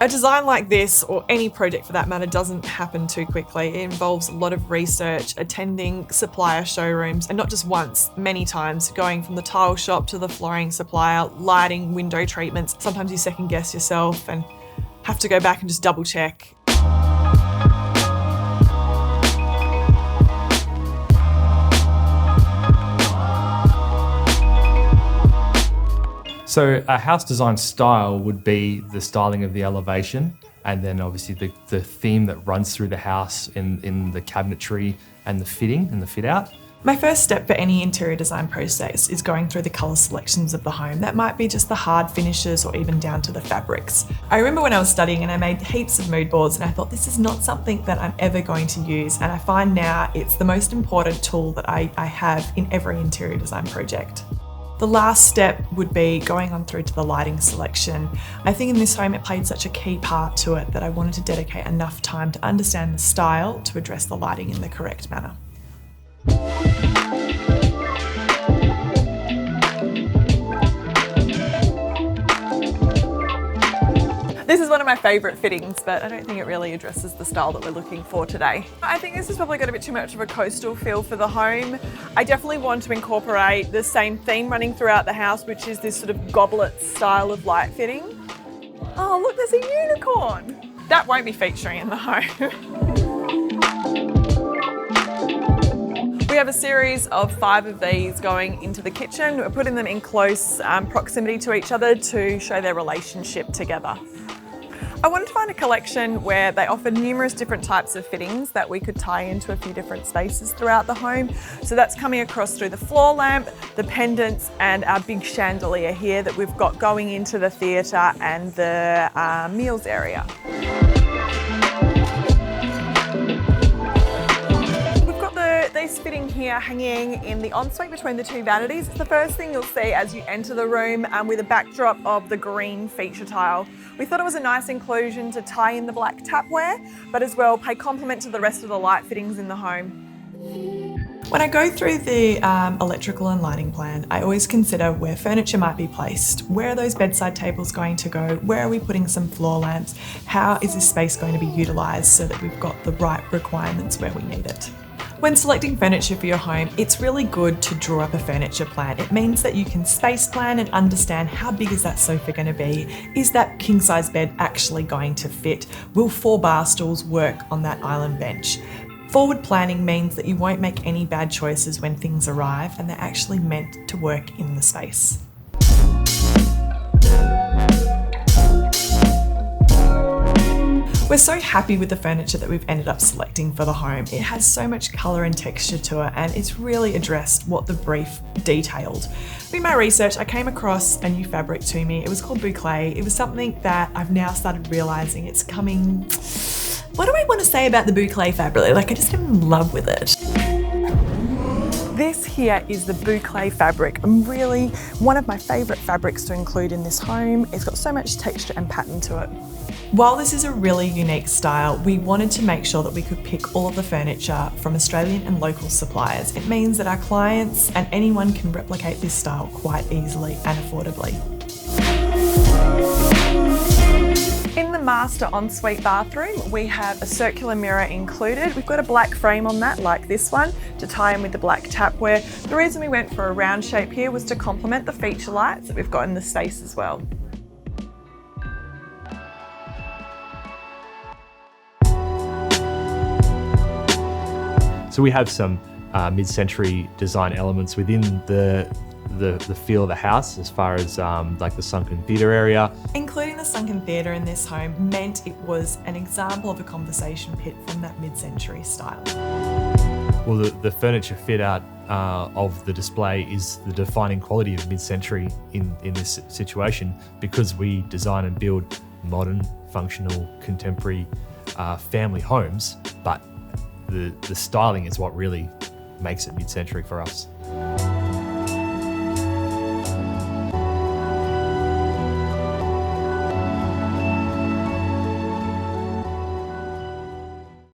A design like this, or any project for that matter, doesn't happen too quickly. It involves a lot of research, attending supplier showrooms, and not just once, many times, going from the tile shop to the flooring supplier, lighting, window treatments. Sometimes you second guess yourself and have to go back and just double check. So a house design style would be the styling of the elevation, and then obviously the theme that runs through the house in the cabinetry and the fitting and the fit out. My first step for any interior design process is going through the colour selections of the home. That might be just the hard finishes or even down to the fabrics. I remember when I was studying and I made heaps of mood boards and I thought this is not something that I'm ever going to use, and I find now it's the most important tool that I have in every interior design project. The last step would be going on through to the lighting selection. I think in this home it played such a key part to it that I wanted to dedicate enough time to understand the style to address the lighting in the correct manner. This is one of my favourite fittings, but I don't think it really addresses the style that we're looking for today. I think this has probably got a bit too much of a coastal feel for the home. I definitely want to incorporate the same theme running throughout the house, which is this sort of goblet style of light fitting. Oh look, there's a unicorn! That won't be featuring in the home. We have a series of 5 of these going into the kitchen. We're putting them in close proximity to each other to show their relationship together. I wanted to find a collection where they offer numerous different types of fittings that we could tie into a few different spaces throughout the home. So that's coming across through the floor lamp, the pendants, and our big chandelier here that we've got going into the theatre and the meals area. This fitting here hanging in the ensuite between the 2 vanities. It's the first thing you'll see as you enter the room, with a backdrop of the green feature tile. We thought it was a nice inclusion to tie in the black tapware, but as well pay compliment to the rest of the light fittings in the home. When I go through the electrical and lighting plan, I always consider where furniture might be placed. Where are those bedside tables going to go? Where are we putting some floor lamps? How is this space going to be utilised so that we've got the right requirements where we need it? When selecting furniture for your home, it's really good to draw up a furniture plan. It means that you can space plan and understand how big is that sofa going to be? Is that king size bed actually going to fit? Will 4 bar stools work on that island bench? Forward planning means that you won't make any bad choices when things arrive and they're actually meant to work in the space. We're so happy with the furniture that we've ended up selecting for the home. It has so much colour and texture to it, and it's really addressed what the brief detailed. In my research, I came across a new fabric to me. It was called boucle. It was something that I've now started realising it's coming... What do I want to say about the boucle fabric? Like, I just am in love with it. This here is the boucle fabric. Really one of my favourite fabrics to include in this home. It's got so much texture and pattern to it. While this is a really unique style, we wanted to make sure that we could pick all of the furniture from Australian and local suppliers. It means that our clients and anyone can replicate this style quite easily and affordably. In the master ensuite bathroom, we have a circular mirror included. We've got a black frame on that, like this one, to tie in with the black tapware. The reason we went for a round shape here was to complement the feature lights that we've got in the space as well. So we have some mid-century design elements within the feel of the house, as far as like the sunken theatre area. Including the sunken theatre in this home meant it was an example of a conversation pit from that mid-century style. Well, the furniture fit out of the display is the defining quality of mid-century in this situation, because we design and build modern, functional, contemporary family homes, but the styling is what really makes it mid-century for us.